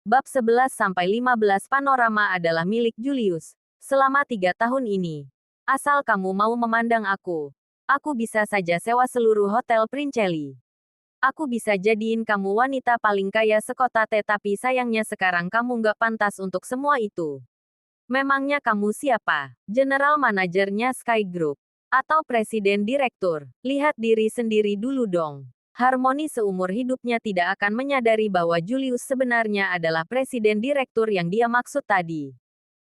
Bab 11-15 Panorama adalah milik Julius. Selama 3 tahun ini. Asal kamu mau memandang aku bisa saja sewa seluruh hotel Princely. Aku bisa jadiin kamu wanita paling kaya sekota tetapi sayangnya sekarang kamu nggak pantas untuk semua itu. Memangnya kamu siapa? General manajernya Sky Group? Atau presiden direktur? Lihat diri sendiri dulu dong. Harmony seumur hidupnya tidak akan menyadari bahwa Julius sebenarnya adalah presiden direktur yang dia maksud tadi.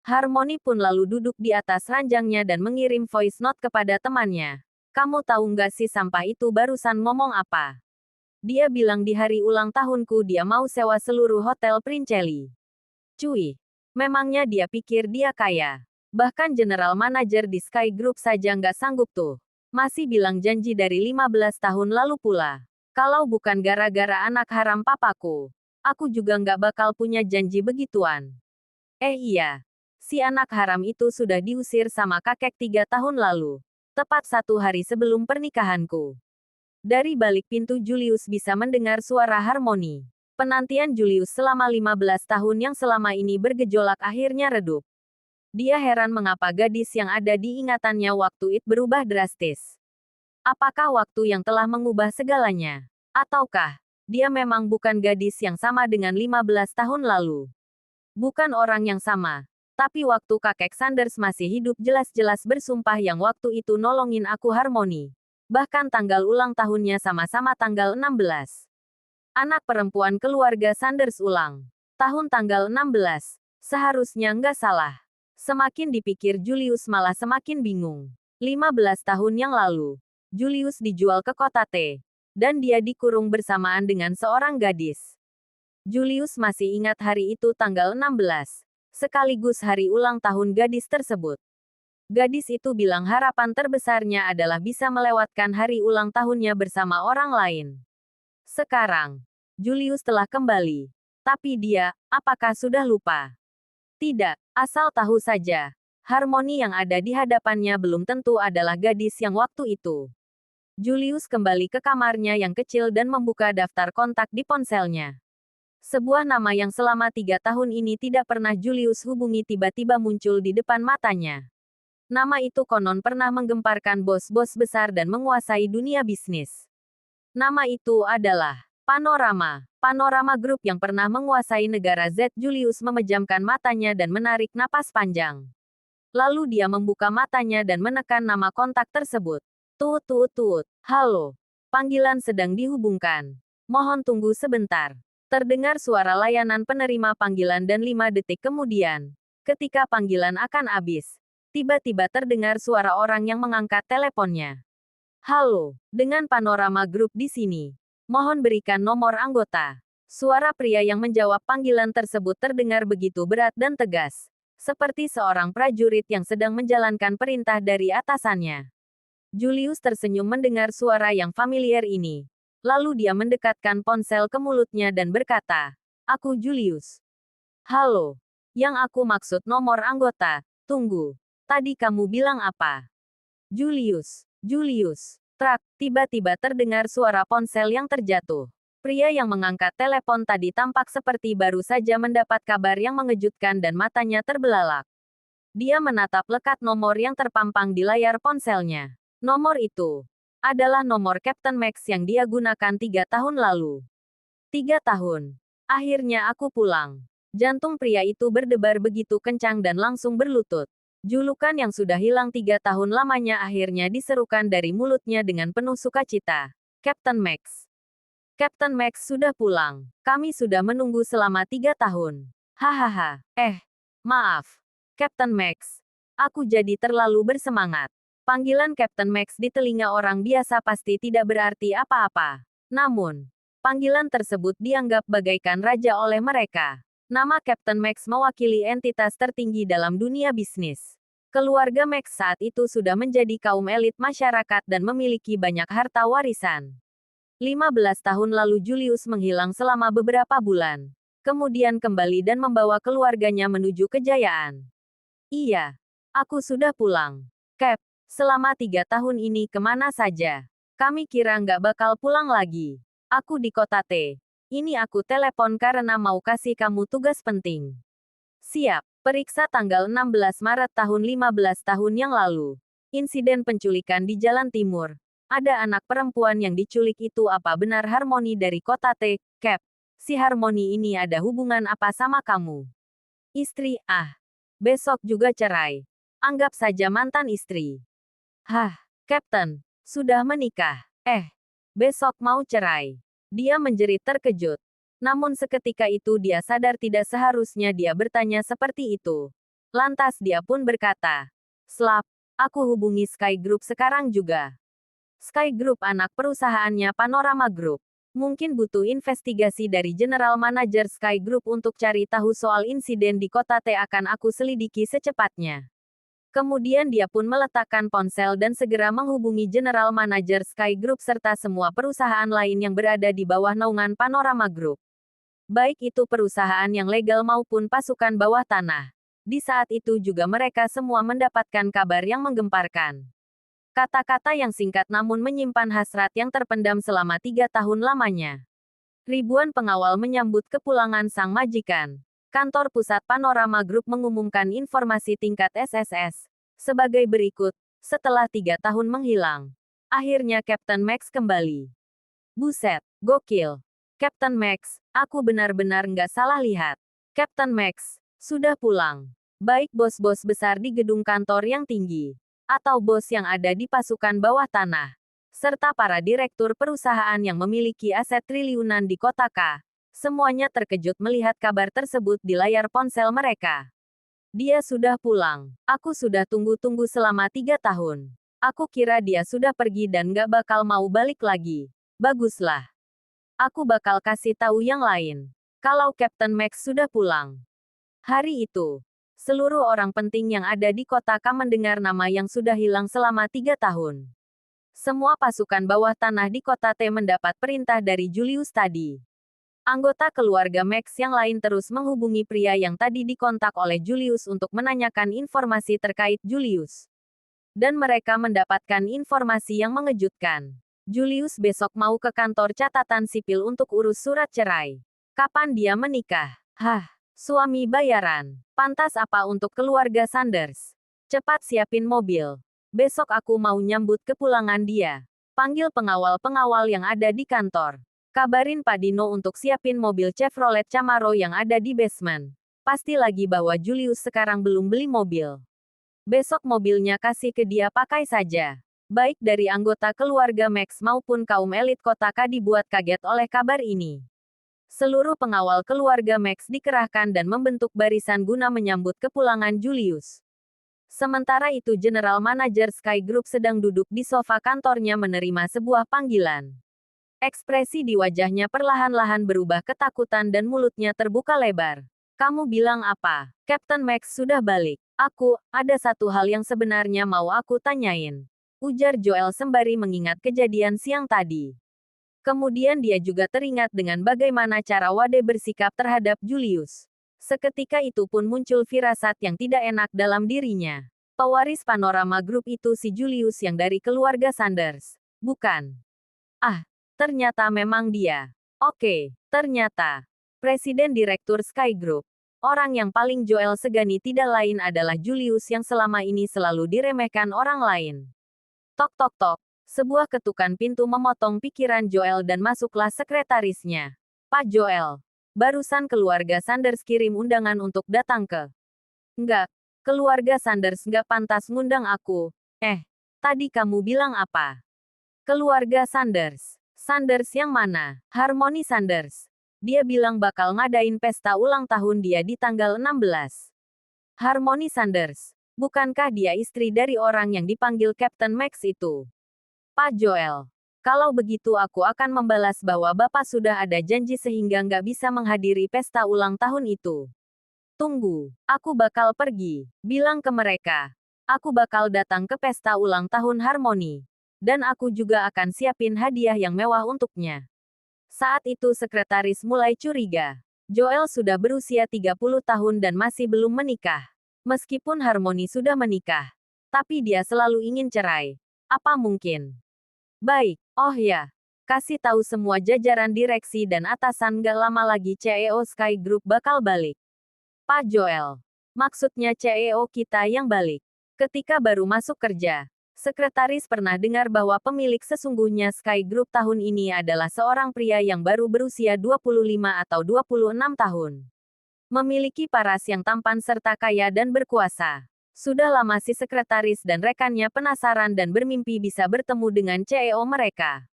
Harmony pun lalu duduk di atas ranjangnya dan mengirim voice note kepada temannya. Kamu tahu nggak si sampah itu barusan ngomong apa? Dia bilang di hari ulang tahunku dia mau sewa seluruh hotel Princely. Cuy, memangnya dia pikir dia kaya? Bahkan general manager di Sky Group saja nggak sanggup tuh. Masih bilang janji dari 15 tahun lalu pula. Kalau bukan gara-gara anak haram papaku, aku juga nggak bakal punya janji begituan. Iya, si anak haram itu sudah diusir sama kakek 3 tahun lalu. Tepat 1 hari sebelum pernikahanku. Dari balik pintu Julius bisa mendengar suara Harmony. Penantian Julius selama 15 tahun yang selama ini bergejolak akhirnya redup. Dia heran mengapa gadis yang ada di ingatannya waktu itu berubah drastis. Apakah waktu yang telah mengubah segalanya? Ataukah dia memang bukan gadis yang sama dengan 15 tahun lalu? Bukan orang yang sama. Tapi waktu kakek Sanders masih hidup jelas-jelas bersumpah yang waktu itu nolongin aku Harmony. Bahkan tanggal ulang tahunnya sama-sama tanggal 16. Anak perempuan keluarga Sanders ulang tahun tanggal 16. Seharusnya nggak salah. Semakin dipikir Julius malah semakin bingung. 15 tahun yang lalu, Julius dijual ke kota T. Dan dia dikurung bersamaan dengan seorang gadis. Julius masih ingat hari itu tanggal 16. Sekaligus hari ulang tahun gadis tersebut. Gadis itu bilang harapan terbesarnya adalah bisa melewatkan hari ulang tahunnya bersama orang lain. Sekarang, Julius telah kembali. Tapi dia, apakah sudah lupa? Tidak, asal tahu saja. Harmony yang ada di hadapannya belum tentu adalah gadis yang waktu itu. Julius kembali ke kamarnya yang kecil dan membuka daftar kontak di ponselnya. Sebuah nama yang selama 3 tahun ini tidak pernah Julius hubungi tiba-tiba muncul di depan matanya. Nama itu konon pernah menggemparkan bos-bos besar dan menguasai dunia bisnis. Nama itu adalah Panorama. Panorama Group yang pernah menguasai negara Z. Julius memejamkan matanya dan menarik napas panjang. Lalu dia membuka matanya dan menekan nama kontak tersebut. Tut tut tut. Halo. Panggilan sedang dihubungkan. Mohon tunggu sebentar. Terdengar suara layanan penerima panggilan dan 5 detik kemudian. Ketika panggilan akan habis, tiba-tiba terdengar suara orang yang mengangkat teleponnya. Halo, dengan Panorama Group di sini. Mohon berikan nomor anggota. Suara pria yang menjawab panggilan tersebut terdengar begitu berat dan tegas. Seperti seorang prajurit yang sedang menjalankan perintah dari atasannya. Julius tersenyum mendengar suara yang familiar ini. Lalu dia mendekatkan ponsel ke mulutnya dan berkata, "Aku Julius." "Halo. Yang aku maksud nomor anggota. Tunggu. Tadi kamu bilang apa?" "Julius. Julius." Trak, tiba-tiba terdengar suara ponsel yang terjatuh. Pria yang mengangkat telepon tadi tampak seperti baru saja mendapat kabar yang mengejutkan dan matanya terbelalak. Dia menatap lekat nomor yang terpampang di layar ponselnya. Nomor itu adalah nomor Captain Max yang dia gunakan 3 tahun lalu. 3 tahun. Akhirnya aku pulang. Jantung pria itu berdebar begitu kencang dan langsung berlutut. Julukan yang sudah hilang 3 tahun lamanya akhirnya diserukan dari mulutnya dengan penuh sukacita. Captain Max. Captain Max sudah pulang. Kami sudah menunggu selama 3 tahun. Hahaha. Maaf. Captain Max. Aku jadi terlalu bersemangat. Panggilan Captain Max di telinga orang biasa pasti tidak berarti apa-apa. Namun, panggilan tersebut dianggap bagaikan raja oleh mereka. Nama Captain Max mewakili entitas tertinggi dalam dunia bisnis. Keluarga Max saat itu sudah menjadi kaum elit masyarakat dan memiliki banyak harta warisan. 15 tahun lalu Julius menghilang selama beberapa bulan. Kemudian kembali dan membawa keluarganya menuju kejayaan. Iya, aku sudah pulang. Cap. Selama 3 tahun ini kemana saja? Kami kira nggak bakal pulang lagi. Aku di kota T. Ini aku telepon karena mau kasih kamu tugas penting. Siap. Periksa tanggal 16 Maret tahun 15 tahun yang lalu. Insiden penculikan di Jalan Timur. Ada anak perempuan yang diculik itu apa benar Harmony dari kota T, Cap? Si Harmony ini ada hubungan apa sama kamu? Istri, besok juga cerai. Anggap saja mantan istri. Hah, Captain, sudah menikah. Besok mau cerai. Dia menjerit terkejut. Namun seketika itu dia sadar tidak seharusnya dia bertanya seperti itu. Lantas dia pun berkata, Slap, aku hubungi Sky Group sekarang juga. Sky Group anak perusahaannya Panorama Group. Mungkin butuh investigasi dari General Manager Sky Group untuk cari tahu soal insiden di kota T akan aku selidiki secepatnya. Kemudian dia pun meletakkan ponsel dan segera menghubungi General Manager Sky Group serta semua perusahaan lain yang berada di bawah naungan Panorama Group. Baik itu perusahaan yang legal maupun pasukan bawah tanah. Di saat itu juga mereka semua mendapatkan kabar yang menggemparkan. Kata-kata yang singkat namun menyimpan hasrat yang terpendam selama 3 tahun lamanya. Ribuan pengawal menyambut kepulangan sang majikan. Kantor pusat Panorama Group mengumumkan informasi tingkat SSS. Sebagai berikut, setelah 3 tahun menghilang. Akhirnya Captain Max kembali. Buset, gokil. Captain Max, aku benar-benar nggak salah lihat. Captain Max, sudah pulang. Baik bos-bos besar di gedung kantor yang tinggi. Atau bos yang ada di pasukan bawah tanah, serta para direktur perusahaan yang memiliki aset triliunan di kota K. Semuanya terkejut melihat kabar tersebut di layar ponsel mereka. Dia sudah pulang. Aku sudah tunggu-tunggu selama 3 tahun. Aku kira dia sudah pergi dan gak bakal mau balik lagi. Baguslah. Aku bakal kasih tahu yang lain. Kalau Captain Max sudah pulang. Hari itu, seluruh orang penting yang ada di kota K mendengar nama yang sudah hilang selama 3 tahun. Semua pasukan bawah tanah di kota T mendapat perintah dari Julius tadi. Anggota keluarga Max yang lain terus menghubungi pria yang tadi dikontak oleh Julius untuk menanyakan informasi terkait Julius. Dan mereka mendapatkan informasi yang mengejutkan. Julius besok mau ke kantor catatan sipil untuk urus surat cerai. Kapan dia menikah? Suami bayaran. Pantas apa untuk keluarga Sanders? Cepat siapin mobil. Besok aku mau nyambut kepulangan dia. Panggil pengawal-pengawal yang ada di kantor. Kabarin Pak Dino untuk siapin mobil Chevrolet Camaro yang ada di basement. Pasti lagi bahwa Julius sekarang belum beli mobil. Besok mobilnya kasih ke dia pakai saja. Baik dari anggota keluarga Max maupun kaum elit kota K dibuat kaget oleh kabar ini. Seluruh pengawal keluarga Max dikerahkan dan membentuk barisan guna menyambut kepulangan Julius. Sementara itu General Manager Sky Group sedang duduk di sofa kantornya menerima sebuah panggilan. Ekspresi di wajahnya perlahan-lahan berubah ketakutan dan mulutnya terbuka lebar. Kamu bilang apa? Captain Max sudah balik. Ada satu hal yang sebenarnya mau aku tanyain. Ujar Joel sembari mengingat kejadian siang tadi. Kemudian dia juga teringat dengan bagaimana cara Wade bersikap terhadap Julius. Seketika itu pun muncul firasat yang tidak enak dalam dirinya. Pewaris Panorama Group itu si Julius yang dari keluarga Sanders, bukan? Ternyata memang dia. Oke, ternyata. Presiden Direktur Sky Group. Orang yang paling Joel segani tidak lain adalah Julius yang selama ini selalu diremehkan orang lain. Tok tok tok. Sebuah ketukan pintu memotong pikiran Joel dan masuklah sekretarisnya. Pak Joel, barusan keluarga Sanders kirim undangan untuk datang ke. Enggak, keluarga Sanders nggak pantas ngundang aku. Tadi kamu bilang apa? Keluarga Sanders. Sanders yang mana? Harmony Sanders. Dia bilang bakal ngadain pesta ulang tahun dia di tanggal 16. Harmony Sanders. Bukankah dia istri dari orang yang dipanggil Captain Max itu? Pak Joel, kalau begitu aku akan membalas bahwa Bapak sudah ada janji sehingga nggak bisa menghadiri pesta ulang tahun itu. Tunggu, aku bakal pergi. Bilang ke mereka. Aku bakal datang ke pesta ulang tahun Harmony. Dan aku juga akan siapin hadiah yang mewah untuknya. Saat itu sekretaris mulai curiga. Joel sudah berusia 30 tahun dan masih belum menikah. Meskipun Harmony sudah menikah. Tapi dia selalu ingin cerai. Apa mungkin? Baik, oh ya. Kasih tahu semua jajaran direksi dan atasan gak lama lagi CEO Sky Group bakal balik. Pak Joel. Maksudnya CEO kita yang balik. Ketika baru masuk kerja, sekretaris pernah dengar bahwa pemilik sesungguhnya Sky Group tahun ini adalah seorang pria yang baru berusia 25 atau 26 tahun. Memiliki paras yang tampan serta kaya dan berkuasa. Sudah lama si sekretaris dan rekannya penasaran dan bermimpi bisa bertemu dengan CEO mereka.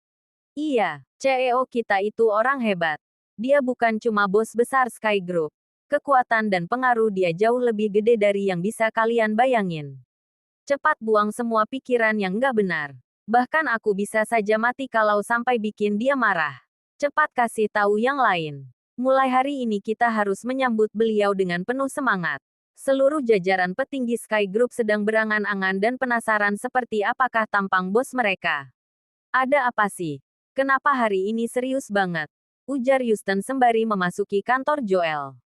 Iya, CEO kita itu orang hebat. Dia bukan cuma bos besar Sky Group. Kekuatan dan pengaruh dia jauh lebih gede dari yang bisa kalian bayangin. Cepat buang semua pikiran yang nggak benar. Bahkan aku bisa saja mati kalau sampai bikin dia marah. Cepat kasih tahu yang lain. Mulai hari ini kita harus menyambut beliau dengan penuh semangat. Seluruh jajaran petinggi Sky Group sedang berangan-angan dan penasaran seperti apakah tampang bos mereka. Ada apa sih? Kenapa hari ini serius banget? Ujar Houston sembari memasuki kantor Joel.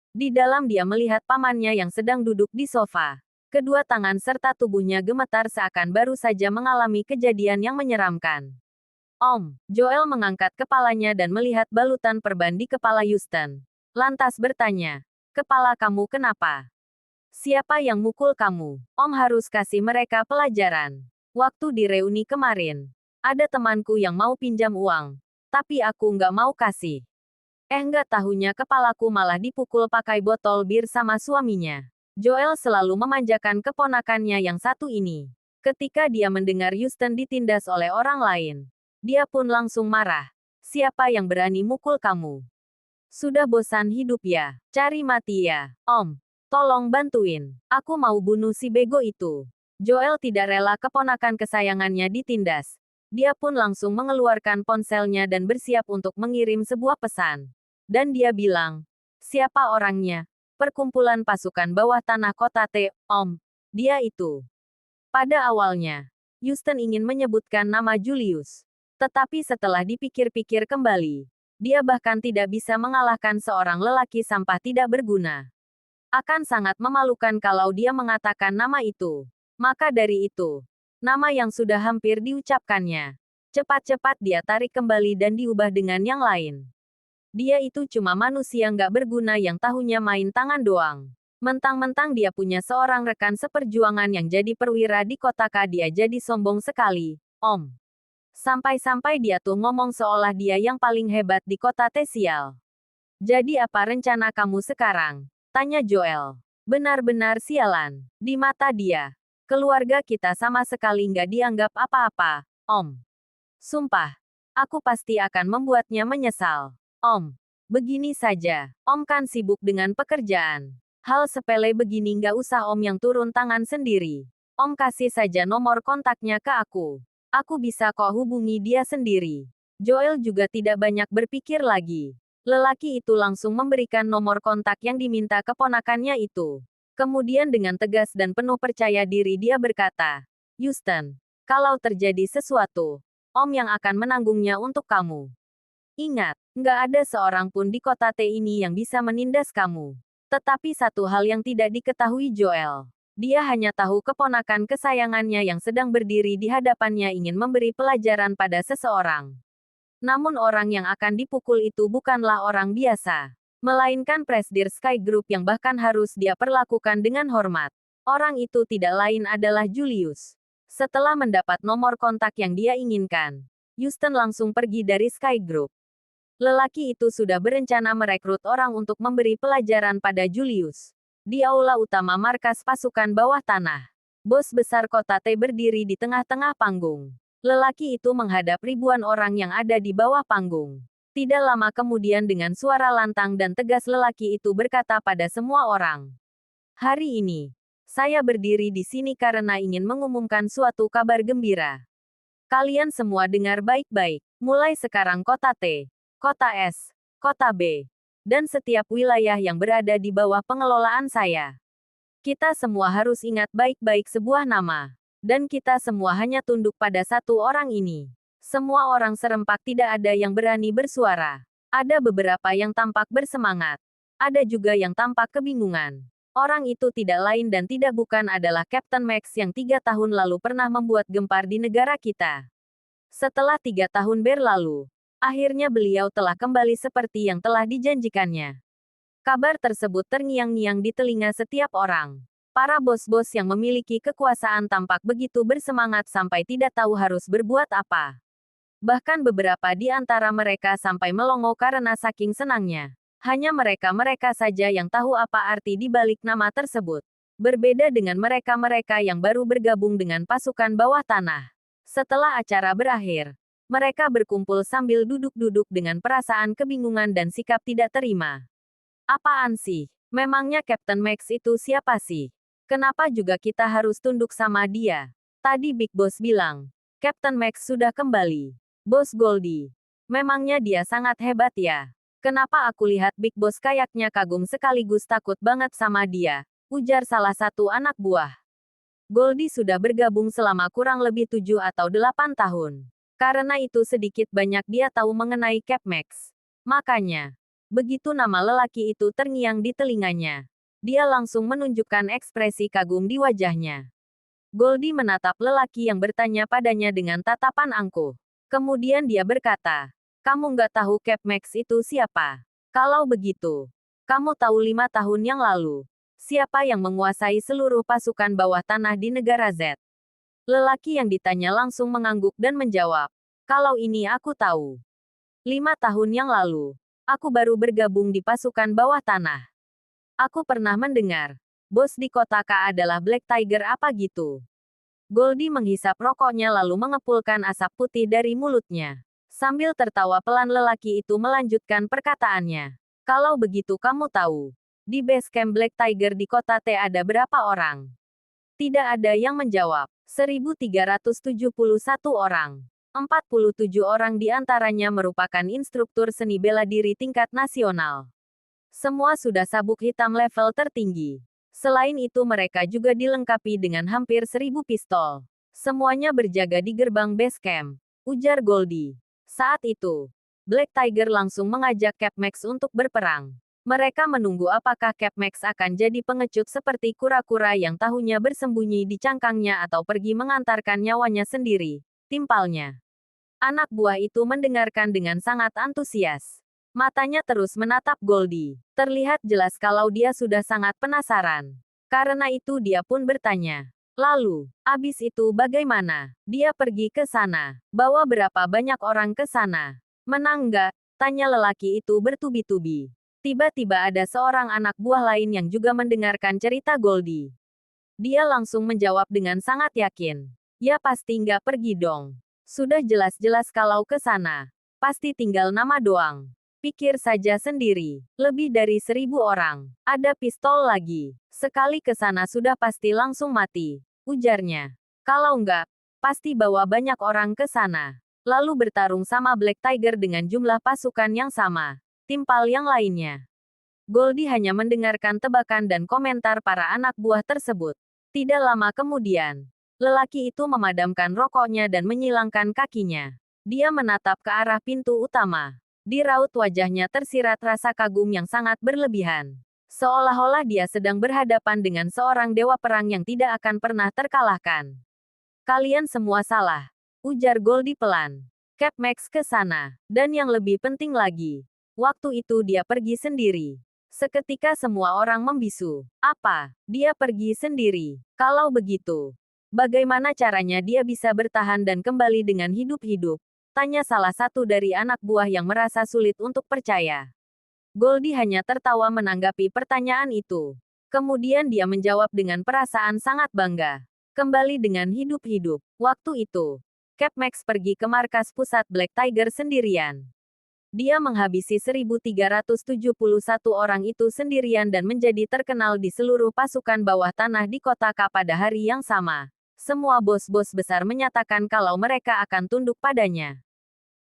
Di dalam dia melihat pamannya yang sedang duduk di sofa. Kedua tangan serta tubuhnya gemetar seakan baru saja mengalami kejadian yang menyeramkan. Om, Joel mengangkat kepalanya dan melihat balutan perban di kepala Houston. Lantas bertanya, kepala kamu kenapa? Siapa yang mukul kamu? Om harus kasih mereka pelajaran. Waktu di reuni kemarin, ada temanku yang mau pinjam uang, tapi aku nggak mau kasih. Nggak tahunya kepalaku malah dipukul pakai botol bir sama suaminya. Joel selalu memanjakan keponakannya yang satu ini. Ketika dia mendengar Houston ditindas oleh orang lain, dia pun langsung marah. Siapa yang berani mukul kamu? Sudah bosan hidup ya? Cari mati ya, Om. Tolong bantuin. Aku mau bunuh si bego itu. Joel tidak rela keponakan kesayangannya ditindas. Dia pun langsung mengeluarkan ponselnya dan bersiap untuk mengirim sebuah pesan. Dan dia bilang, siapa orangnya? Perkumpulan pasukan bawah tanah kota T, Om. Dia itu. Pada awalnya, Houston ingin menyebutkan nama Julius. Tetapi setelah dipikir-pikir kembali, dia bahkan tidak bisa mengalahkan seorang lelaki sampah tidak berguna. Akan sangat memalukan kalau dia mengatakan nama itu. Maka dari itu, nama yang sudah hampir diucapkannya. Cepat-cepat dia tarik kembali dan diubah dengan yang lain. Dia itu cuma manusia nggak berguna yang tahunya main tangan doang. Mentang-mentang dia punya seorang rekan seperjuangan yang jadi perwira di kota K, dia jadi sombong sekali, Om. Sampai-sampai dia tuh ngomong seolah dia yang paling hebat di kota T. Sial. Jadi apa rencana kamu sekarang? Tanya Joel. Benar-benar sialan. Di mata dia, keluarga kita sama sekali nggak dianggap apa-apa, Om. Sumpah, aku pasti akan membuatnya menyesal. Om, begini saja, Om kan sibuk dengan pekerjaan. Hal sepele begini nggak usah Om yang turun tangan sendiri. Om kasih saja nomor kontaknya ke aku. Aku bisa kok hubungi dia sendiri. Joel juga tidak banyak berpikir lagi. Lelaki itu langsung memberikan nomor kontak yang diminta keponakannya itu. Kemudian dengan tegas dan penuh percaya diri dia berkata, Houston, kalau terjadi sesuatu, Om yang akan menanggungnya untuk kamu. Ingat, nggak ada seorang pun di kota T ini yang bisa menindas kamu. Tetapi satu hal yang tidak diketahui Joel. Dia hanya tahu keponakan kesayangannya yang sedang berdiri di hadapannya ingin memberi pelajaran pada seseorang. Namun orang yang akan dipukul itu bukanlah orang biasa. Melainkan Presdir Sky Group yang bahkan harus dia perlakukan dengan hormat. Orang itu tidak lain adalah Julius. Setelah mendapat nomor kontak yang dia inginkan, Houston langsung pergi dari Sky Group. Lelaki itu sudah berencana merekrut orang untuk memberi pelajaran pada Julius. Di aula utama markas pasukan bawah tanah, bos besar kota T berdiri di tengah-tengah panggung. Lelaki itu menghadap ribuan orang yang ada di bawah panggung. Tidak lama kemudian dengan suara lantang dan tegas lelaki itu berkata pada semua orang. Hari ini, saya berdiri di sini karena ingin mengumumkan suatu kabar gembira. Kalian semua dengar baik-baik. Mulai sekarang kota T, kota S, kota B, dan setiap wilayah yang berada di bawah pengelolaan saya. Kita semua harus ingat baik-baik sebuah nama. Dan kita semua hanya tunduk pada satu orang ini. Semua orang serempak tidak ada yang berani bersuara. Ada beberapa yang tampak bersemangat. Ada juga yang tampak kebingungan. Orang itu tidak lain dan tidak bukan adalah Captain Max yang 3 tahun lalu pernah membuat gempar di negara kita. Setelah 3 tahun berlalu, akhirnya beliau telah kembali seperti yang telah dijanjikannya. Kabar tersebut terngiang-ngiang di telinga setiap orang. Para bos-bos yang memiliki kekuasaan tampak begitu bersemangat sampai tidak tahu harus berbuat apa. Bahkan beberapa di antara mereka sampai melongo karena saking senangnya. Hanya mereka-mereka saja yang tahu apa arti di balik nama tersebut. Berbeda dengan mereka-mereka yang baru bergabung dengan pasukan bawah tanah. Setelah acara berakhir, mereka berkumpul sambil duduk-duduk dengan perasaan kebingungan dan sikap tidak terima. Apaan sih? Memangnya Captain Max itu siapa sih? Kenapa juga kita harus tunduk sama dia? Tadi Big Boss bilang, Captain Max sudah kembali. Bos Goldie. Memangnya dia sangat hebat ya? Kenapa aku lihat Big Boss kayaknya kagum sekaligus takut banget sama dia? Ujar salah satu anak buah. Goldie sudah bergabung selama kurang lebih 7 atau 8 tahun. Karena itu sedikit banyak dia tahu mengenai Cap Max. Makanya, begitu nama lelaki itu terngiang di telinganya, dia langsung menunjukkan ekspresi kagum di wajahnya. Goldie menatap lelaki yang bertanya padanya dengan tatapan angkuh. Kemudian dia berkata, kamu nggak tahu Cap Max itu siapa? Kalau begitu, kamu tahu 5 tahun yang lalu, siapa yang menguasai seluruh pasukan bawah tanah di negara Z? Lelaki yang ditanya langsung mengangguk dan menjawab, kalau ini aku tahu. 5 tahun yang lalu, aku baru bergabung di pasukan bawah tanah. Aku pernah mendengar, bos di kota K adalah Black Tiger apa gitu. Goldie menghisap rokoknya lalu mengepulkan asap putih dari mulutnya. Sambil tertawa pelan lelaki itu melanjutkan perkataannya. Kalau begitu kamu tahu, di base camp Black Tiger di kota T ada berapa orang? Tidak ada yang menjawab. 1.371 orang. 47 orang di antaranya merupakan instruktur seni bela diri tingkat nasional. Semua sudah sabuk hitam level tertinggi. Selain itu mereka juga dilengkapi dengan hampir 1.000 pistol. Semuanya berjaga di gerbang base camp, ujar Goldie. Saat itu, Black Tiger langsung mengajak Cap Max untuk berperang. Mereka menunggu apakah Cap Max akan jadi pengecut seperti kura-kura yang tahunya bersembunyi di cangkangnya atau pergi mengantarkan nyawanya sendiri, timpalnya. Anak buah itu mendengarkan dengan sangat antusias. Matanya terus menatap Goldie. Terlihat jelas kalau dia sudah sangat penasaran. Karena itu dia pun bertanya. Lalu, abis itu bagaimana? Dia pergi ke sana. Bawa berapa banyak orang ke sana? Menang nggak? Tanya lelaki itu bertubi-tubi. Tiba-tiba ada seorang anak buah lain yang juga mendengarkan cerita Goldie. Dia langsung menjawab dengan sangat yakin. Ya pasti nggak pergi dong. Sudah jelas-jelas kalau ke sana. Pasti tinggal nama doang. Pikir saja sendiri, lebih dari 1.000 orang. Ada pistol lagi. Sekali ke sana sudah pasti langsung mati, ujarnya. Kalau enggak, pasti bawa banyak orang ke sana. Lalu bertarung sama Black Tiger dengan jumlah pasukan yang sama. Timpal yang lainnya. Goldie hanya mendengarkan tebakan dan komentar para anak buah tersebut. Tidak lama kemudian, lelaki itu memadamkan rokoknya dan menyilangkan kakinya. Dia menatap ke arah pintu utama. Di raut wajahnya tersirat rasa kagum yang sangat berlebihan. Seolah-olah dia sedang berhadapan dengan seorang dewa perang yang tidak akan pernah terkalahkan. Kalian semua salah, ujar Goldie pelan. Cap Max ke sana. Dan yang lebih penting lagi, waktu itu dia pergi sendiri. Seketika semua orang membisu. Apa? Dia pergi sendiri. Kalau begitu, bagaimana caranya dia bisa bertahan dan kembali dengan hidup-hidup? Tanya salah satu dari anak buah yang merasa sulit untuk percaya. Goldie hanya tertawa menanggapi pertanyaan itu. Kemudian dia menjawab dengan perasaan sangat bangga. Kembali dengan hidup-hidup. Waktu itu, Cap Max pergi ke markas pusat Black Tiger sendirian. Dia menghabisi 1.371 orang itu sendirian dan menjadi terkenal di seluruh pasukan bawah tanah di kota K pada hari yang sama. Semua bos-bos besar menyatakan kalau mereka akan tunduk padanya.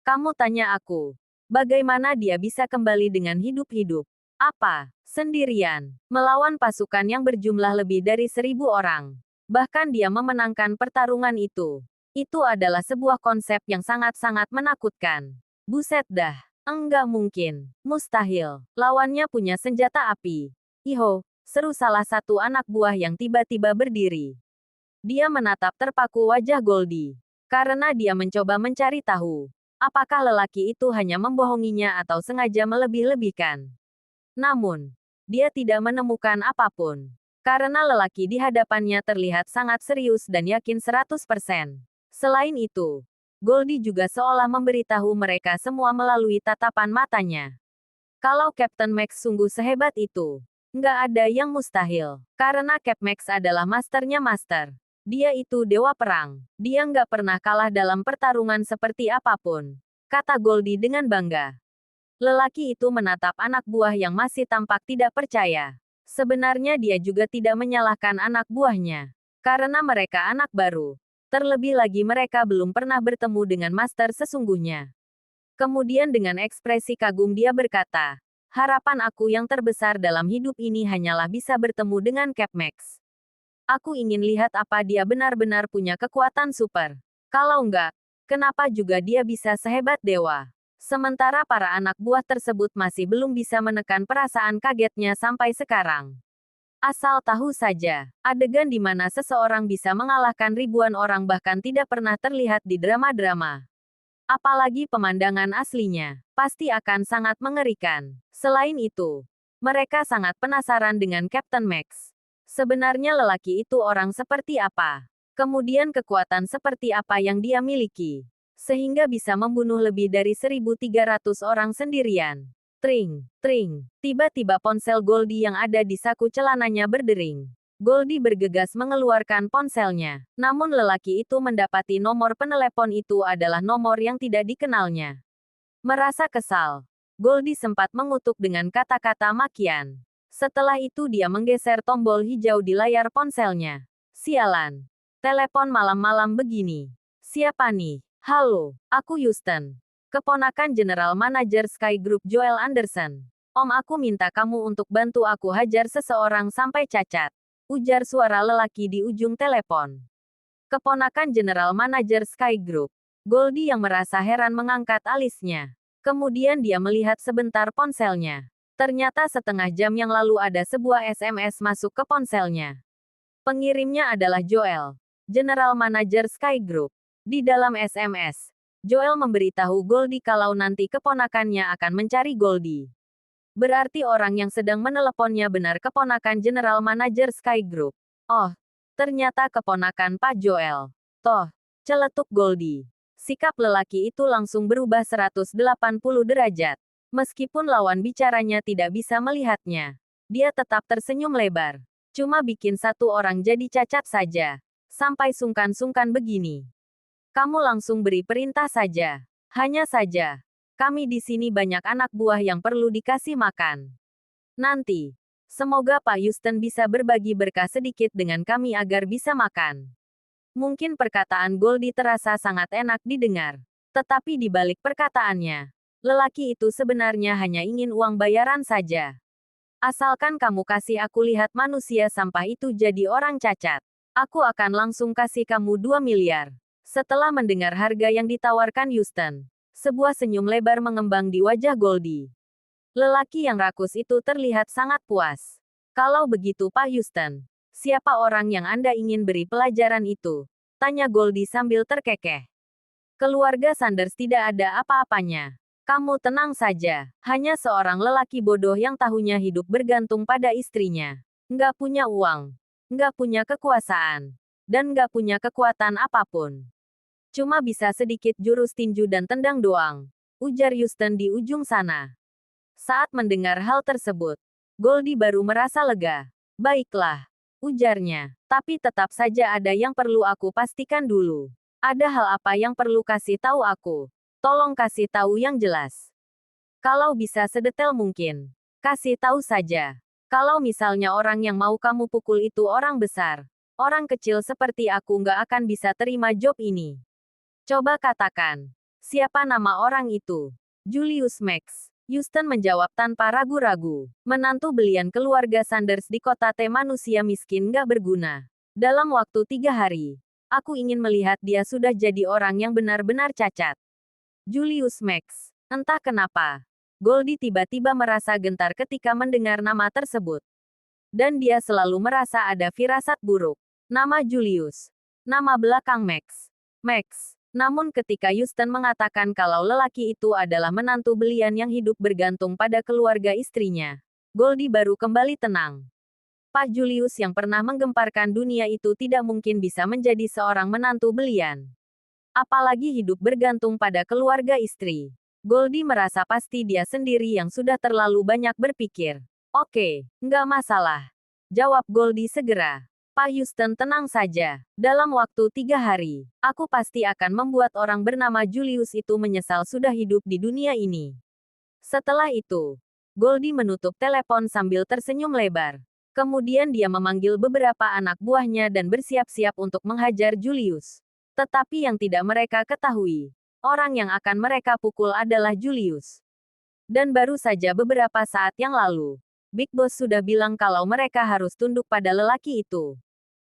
Kamu tanya aku, bagaimana dia bisa kembali dengan hidup-hidup? Apa? Sendirian, melawan pasukan yang berjumlah lebih dari 1.000 orang. Bahkan dia memenangkan pertarungan itu. Itu adalah sebuah konsep yang sangat-sangat menakutkan. Buset dah, enggak mungkin, mustahil. Lawannya punya senjata api. Iho, seru salah satu anak buah yang tiba-tiba berdiri. Dia menatap terpaku wajah Goldie. Karena dia mencoba mencari tahu, apakah lelaki itu hanya membohonginya atau sengaja melebih-lebihkan. Namun, dia tidak menemukan apapun. Karena lelaki di hadapannya terlihat sangat serius dan yakin 100%. Selain itu, Goldie juga seolah memberitahu mereka semua melalui tatapan matanya. Kalau Captain Max sungguh sehebat itu, nggak ada yang mustahil. Karena Cap Max adalah masternya master. Dia itu dewa perang. Dia nggak pernah kalah dalam pertarungan seperti apapun, kata Goldie dengan bangga. Lelaki itu menatap anak buah yang masih tampak tidak percaya. Sebenarnya dia juga tidak menyalahkan anak buahnya. Karena mereka anak baru. Terlebih lagi mereka belum pernah bertemu dengan master sesungguhnya. Kemudian dengan ekspresi kagum dia berkata, harapan aku yang terbesar dalam hidup ini hanyalah bisa bertemu dengan Cap Max. Aku ingin lihat apa dia benar-benar punya kekuatan super. Kalau enggak, kenapa juga dia bisa sehebat dewa? Sementara para anak buah tersebut masih belum bisa menekan perasaan kagetnya sampai sekarang. Asal tahu saja, adegan di mana seseorang bisa mengalahkan ribuan orang bahkan tidak pernah terlihat di drama-drama. Apalagi pemandangan aslinya, pasti akan sangat mengerikan. Selain itu, mereka sangat penasaran dengan Captain Max. Sebenarnya lelaki itu orang seperti apa? Kemudian kekuatan seperti apa yang dia miliki? Sehingga bisa membunuh lebih dari 1.300 orang sendirian. Tring, tring. Tiba-tiba ponsel Goldie yang ada di saku celananya berdering. Goldie bergegas mengeluarkan ponselnya. Namun lelaki itu mendapati nomor penelepon itu adalah nomor yang tidak dikenalnya. Merasa kesal, Goldie sempat mengutuk dengan kata-kata makian. Setelah itu dia menggeser tombol hijau di layar ponselnya. Sialan. Telepon malam-malam begini. Siapa nih? Halo, aku Houston. Keponakan General Manager Sky Group Joel Anderson. Om, aku minta kamu untuk bantu aku hajar seseorang sampai cacat. Ujar suara lelaki di ujung telepon. Keponakan General Manager Sky Group. Goldie yang merasa heran mengangkat alisnya. Kemudian dia melihat sebentar ponselnya. Ternyata setengah jam yang lalu ada sebuah SMS masuk ke ponselnya. Pengirimnya adalah Joel, General Manager Sky Group. Di dalam SMS, Joel memberitahu Goldie kalau nanti keponakannya akan mencari Goldie. Berarti orang yang sedang meneleponnya benar keponakan General Manager Sky Group. Oh, ternyata keponakan Pak Joel. Toh, celetuk Goldie. Sikap lelaki itu langsung berubah 180 derajat. Meskipun lawan bicaranya tidak bisa melihatnya, dia tetap tersenyum lebar. Cuma bikin satu orang jadi cacat saja. Sampai sungkan-sungkan begini. Kamu langsung beri perintah saja. Hanya saja, kami di sini banyak anak buah yang perlu dikasih makan. Nanti, semoga Pak Houston bisa berbagi berkah sedikit dengan kami agar bisa makan. Mungkin perkataan Goldie terasa sangat enak didengar. Tetapi di balik perkataannya, lelaki itu sebenarnya hanya ingin uang bayaran saja. Asalkan kamu kasih aku lihat manusia sampah itu jadi orang cacat, aku akan langsung kasih kamu 2 miliar. Setelah mendengar harga yang ditawarkan Houston, sebuah senyum lebar mengembang di wajah Goldie. Lelaki yang rakus itu terlihat sangat puas. Kalau begitu Pak Houston, siapa orang yang Anda ingin beri pelajaran itu? Tanya Goldie sambil terkekeh. Keluarga Sanders tidak ada apa-apanya. Kamu tenang saja, hanya seorang lelaki bodoh yang tahunya hidup bergantung pada istrinya. Nggak punya uang, nggak punya kekuasaan, dan nggak punya kekuatan apapun. Cuma bisa sedikit jurus tinju dan tendang doang, ujar Houston di ujung sana. Saat mendengar hal tersebut, Goldie baru merasa lega. Baiklah, ujarnya, tapi tetap saja ada yang perlu aku pastikan dulu. Ada hal apa yang perlu kasih tahu aku? Tolong kasih tahu yang jelas. Kalau bisa sedetail mungkin, kasih tahu saja. Kalau misalnya orang yang mau kamu pukul itu orang besar, orang kecil seperti aku nggak akan bisa terima job ini. Coba katakan, siapa nama orang itu? Julius Max. Houston menjawab tanpa ragu-ragu. Menantu belian keluarga Sanders di kota T manusia miskin gak berguna. Dalam waktu 3 hari, aku ingin melihat dia sudah jadi orang yang benar-benar cacat. Julius Max. Entah kenapa, Goldie tiba-tiba merasa gentar ketika mendengar nama tersebut. Dan dia selalu merasa ada firasat buruk. Nama Julius. Nama belakang Max. Max. Namun ketika Houston mengatakan kalau lelaki itu adalah menantu belian yang hidup bergantung pada keluarga istrinya, Goldie baru kembali tenang. Pak Julius yang pernah menggemparkan dunia itu tidak mungkin bisa menjadi seorang menantu belian. Apalagi hidup bergantung pada keluarga istri. Goldie merasa pasti dia sendiri yang sudah terlalu banyak berpikir. Oke, nggak masalah. Jawab Goldie segera. Pak Houston, tenang saja. Dalam waktu 3 hari, aku pasti akan membuat orang bernama Julius itu menyesal sudah hidup di dunia ini. Setelah itu, Goldie menutup telepon sambil tersenyum lebar. Kemudian dia memanggil beberapa anak buahnya dan bersiap-siap untuk menghajar Julius. Tetapi yang tidak mereka ketahui, orang yang akan mereka pukul adalah Julius. Dan baru saja beberapa saat yang lalu, Big Boss sudah bilang kalau mereka harus tunduk pada lelaki itu.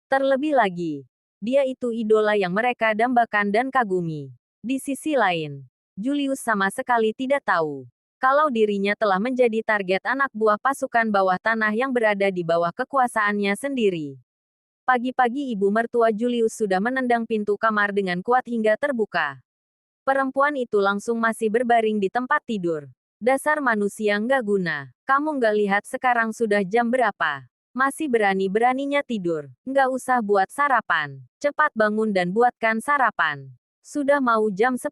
Terlebih lagi, dia itu idola yang mereka dambakan dan kagumi. Di sisi lain, Julius sama sekali tidak tahu kalau dirinya telah menjadi target anak buah pasukan bawah tanah yang berada di bawah kekuasaannya sendiri. Pagi-pagi ibu mertua Julius sudah menendang pintu kamar dengan kuat hingga terbuka. Perempuan itu langsung masih berbaring di tempat tidur. Dasar manusia nggak guna. Kamu nggak lihat sekarang sudah jam berapa? Masih berani-beraninya tidur. Nggak usah buat sarapan. Cepat bangun dan buatkan sarapan. Sudah mau jam 10.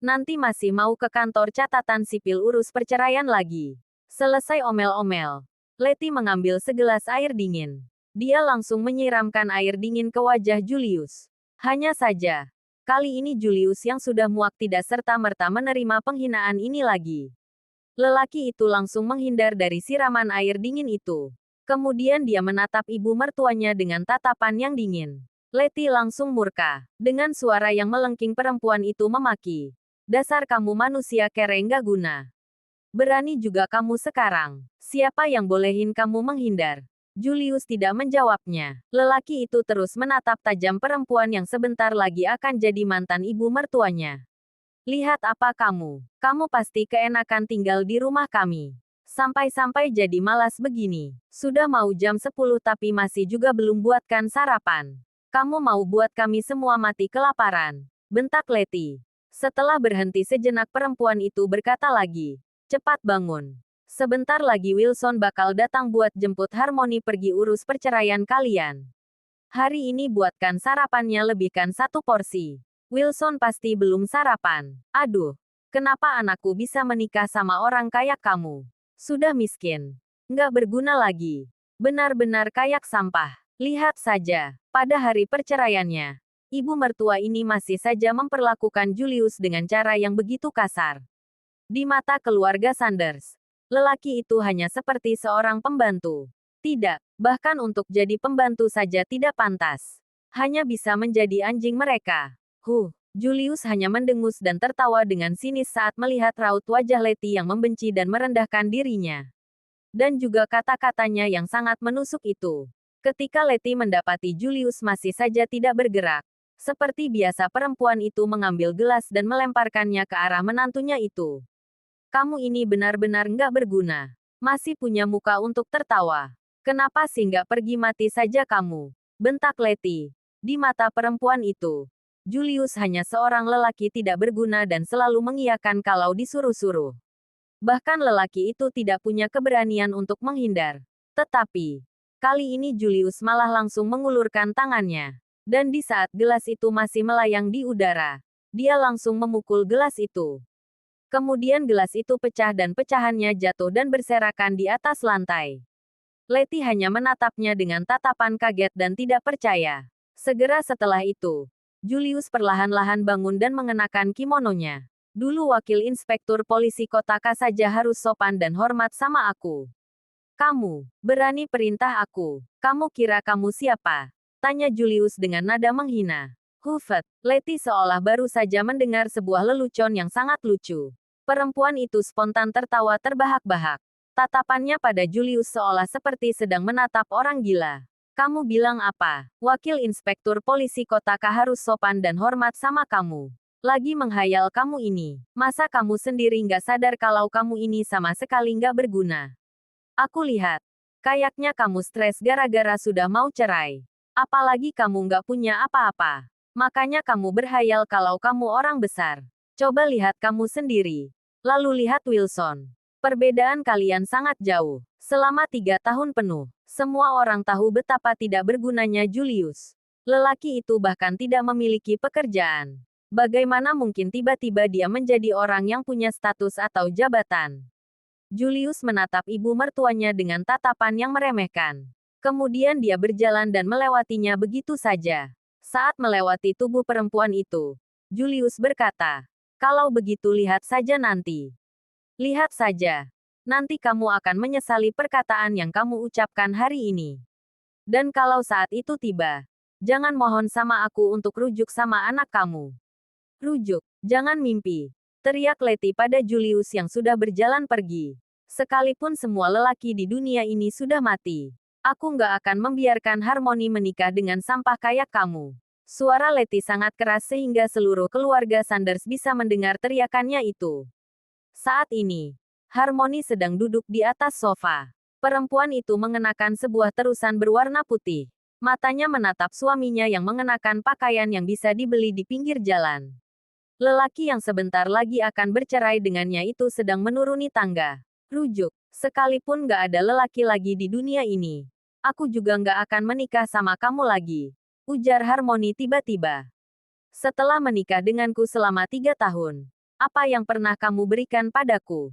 Nanti masih mau ke kantor catatan sipil urus perceraian lagi. Selesai omel-omel, Letty mengambil segelas air dingin. Dia langsung menyiramkan air dingin ke wajah Julius. Hanya saja, kali ini Julius yang sudah muak tidak serta-merta menerima penghinaan ini lagi. Lelaki itu langsung menghindar dari siraman air dingin itu. Kemudian dia menatap ibu mertuanya dengan tatapan yang dingin. Letty langsung murka. Dengan suara yang melengking perempuan itu memaki. Dasar kamu manusia kere nggak guna. Berani juga kamu sekarang. Siapa yang bolehin kamu menghindar? Julius tidak menjawabnya. Lelaki itu terus menatap tajam perempuan yang sebentar lagi akan jadi mantan ibu mertuanya. Lihat apa kamu? Kamu pasti keenakan tinggal di rumah kami. Sampai-sampai jadi malas begini. Sudah mau jam 10 tapi masih juga belum buatkan sarapan. Kamu mau buat kami semua mati kelaparan. Bentak Letty. Setelah berhenti sejenak perempuan itu berkata lagi. Cepat bangun. Sebentar lagi Wilson bakal datang buat jemput Harmony pergi urus perceraian kalian. Hari ini buatkan sarapannya lebihkan 1 porsi. Wilson pasti belum sarapan. Aduh, kenapa anakku bisa menikah sama orang kayak kamu? Sudah miskin. Nggak berguna lagi. Benar-benar kayak sampah. Lihat saja, pada hari perceraiannya, ibu mertua ini masih saja memperlakukan Julius dengan cara yang begitu kasar. Di mata keluarga Sanders, lelaki itu hanya seperti seorang pembantu. Tidak, bahkan untuk jadi pembantu saja tidak pantas. Hanya bisa menjadi anjing mereka. Julius hanya mendengus dan tertawa dengan sinis saat melihat raut wajah Letty yang membenci dan merendahkan dirinya. Dan juga kata-katanya yang sangat menusuk itu. Ketika Letty mendapati Julius masih saja tidak bergerak, seperti biasa perempuan itu mengambil gelas dan melemparkannya ke arah menantunya itu. Kamu ini benar-benar nggak berguna. Masih punya muka untuk tertawa. Kenapa sih nggak pergi mati saja kamu? Bentak Letty. Di mata perempuan itu, Julius hanya seorang lelaki tidak berguna dan selalu mengiyakan kalau disuruh-suruh. Bahkan lelaki itu tidak punya keberanian untuk menghindar. Tetapi, kali ini Julius malah langsung mengulurkan tangannya. Dan di saat gelas itu masih melayang di udara, dia langsung memukul gelas itu. Kemudian gelas itu pecah dan pecahannya jatuh dan berserakan di atas lantai. Letty hanya menatapnya dengan tatapan kaget dan tidak percaya. Segera setelah itu, Julius perlahan-lahan bangun dan mengenakan kimononya. Dulu wakil inspektur polisi kota K saja harus sopan dan hormat sama aku. Kamu, berani perintah aku. Kamu kira kamu siapa? Tanya Julius dengan nada menghina. Letty seolah baru saja mendengar sebuah lelucon yang sangat lucu. Perempuan itu spontan tertawa terbahak-bahak. Tatapannya pada Julius seolah seperti sedang menatap orang gila. Kamu bilang apa? Wakil inspektur polisi kota K harus sopan dan hormat sama kamu. Lagi menghayal kamu ini. Masa kamu sendiri nggak sadar kalau kamu ini sama sekali nggak berguna? Aku lihat. Kayaknya kamu stres gara-gara sudah mau cerai. Apalagi kamu nggak punya apa-apa. Makanya kamu berhayal kalau kamu orang besar. Coba lihat kamu sendiri. Lalu lihat Wilson. Perbedaan kalian sangat jauh. Selama 3 tahun penuh, semua orang tahu betapa tidak bergunanya Julius. Lelaki itu bahkan tidak memiliki pekerjaan. Bagaimana mungkin tiba-tiba dia menjadi orang yang punya status atau jabatan? Julius menatap ibu mertuanya dengan tatapan yang meremehkan. Kemudian dia berjalan dan melewatinya begitu saja. Saat melewati tubuh perempuan itu, Julius berkata, "Kalau begitu lihat saja nanti. Lihat saja. Nanti kamu akan menyesali perkataan yang kamu ucapkan hari ini. Dan kalau saat itu tiba, jangan mohon sama aku untuk rujuk sama anak kamu." "Rujuk, jangan mimpi," teriak Letty pada Julius yang sudah berjalan pergi. "Sekalipun semua lelaki di dunia ini sudah mati, aku nggak akan membiarkan Harmony menikah dengan sampah kayak kamu." Suara Letty sangat keras sehingga seluruh keluarga Sanders bisa mendengar teriakannya itu. Saat ini, Harmony sedang duduk di atas sofa. Perempuan itu mengenakan sebuah terusan berwarna putih. Matanya menatap suaminya yang mengenakan pakaian yang bisa dibeli di pinggir jalan. Lelaki yang sebentar lagi akan bercerai dengannya itu sedang menuruni tangga. "Rujuk, sekalipun gak ada lelaki lagi di dunia ini, aku juga gak akan menikah sama kamu lagi," ujar Harmony tiba-tiba. "Setelah menikah denganku selama 3 tahun, apa yang pernah kamu berikan padaku?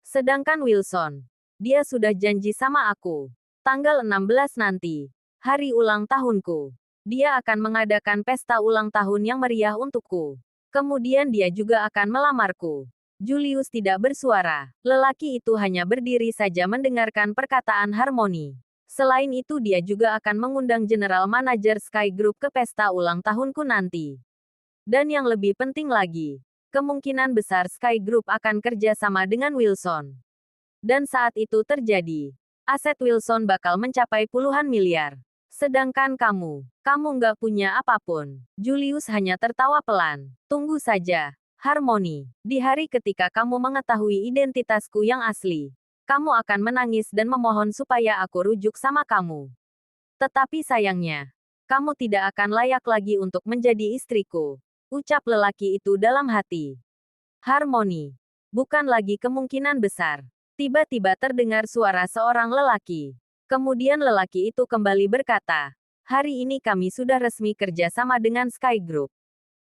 Sedangkan Wilson, dia sudah janji sama aku. Tanggal 16 nanti, hari ulang tahunku. Dia akan mengadakan pesta ulang tahun yang meriah untukku. Kemudian dia juga akan melamarku." Julius tidak bersuara. Lelaki itu hanya berdiri saja mendengarkan perkataan Harmony. Selain itu dia juga akan mengundang General Manager Sky Group ke pesta ulang tahunku nanti. Dan yang lebih penting lagi, kemungkinan besar Sky Group akan kerja sama dengan Wilson. Dan saat itu terjadi, aset Wilson bakal mencapai puluhan miliar. Sedangkan kamu nggak punya apapun. Julius hanya tertawa pelan. "Tunggu saja, Harmony. Di hari ketika kamu mengetahui identitasku yang asli, kamu akan menangis dan memohon supaya aku rujuk sama kamu. Tetapi sayangnya, kamu tidak akan layak lagi untuk menjadi istriku," ucap lelaki itu dalam hati. "Harmony. Bukan lagi kemungkinan besar." Tiba-tiba terdengar suara seorang lelaki. Kemudian lelaki itu kembali berkata, "Hari ini kami sudah resmi kerja sama dengan Sky Group."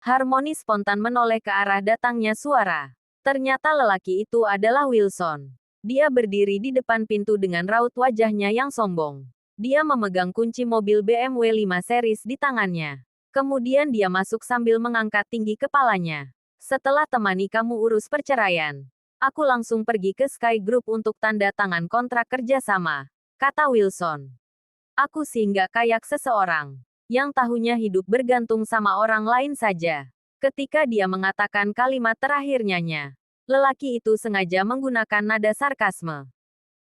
Harmony spontan menoleh ke arah datangnya suara. Ternyata lelaki itu adalah Wilson. Dia berdiri di depan pintu dengan raut wajahnya yang sombong. Dia memegang kunci mobil BMW 5 Series di tangannya. Kemudian dia masuk sambil mengangkat tinggi kepalanya. "Setelah temani kamu urus perceraian, aku langsung pergi ke Sky Group untuk tanda tangan kontrak kerjasama," kata Wilson. "Aku sih nggak kayak seseorang yang tahunya hidup bergantung sama orang lain saja." Ketika dia mengatakan kalimat terakhirnya, lelaki itu sengaja menggunakan nada sarkasme.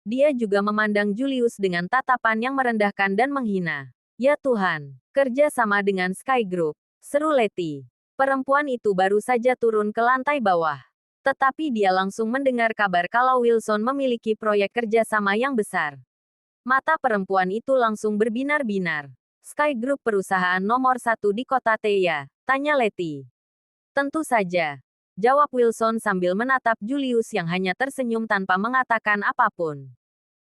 Dia juga memandang Julius dengan tatapan yang merendahkan dan menghina. "Ya Tuhan, kerja sama dengan Sky Group," seru Letty. Perempuan itu baru saja turun ke lantai bawah. Tetapi dia langsung mendengar kabar kalau Wilson memiliki proyek kerjasama yang besar. Mata perempuan itu langsung berbinar-binar. "Sky Group perusahaan nomor 1 di kota Teia?" tanya Letty. "Tentu saja," jawab Wilson sambil menatap Julius yang hanya tersenyum tanpa mengatakan apapun.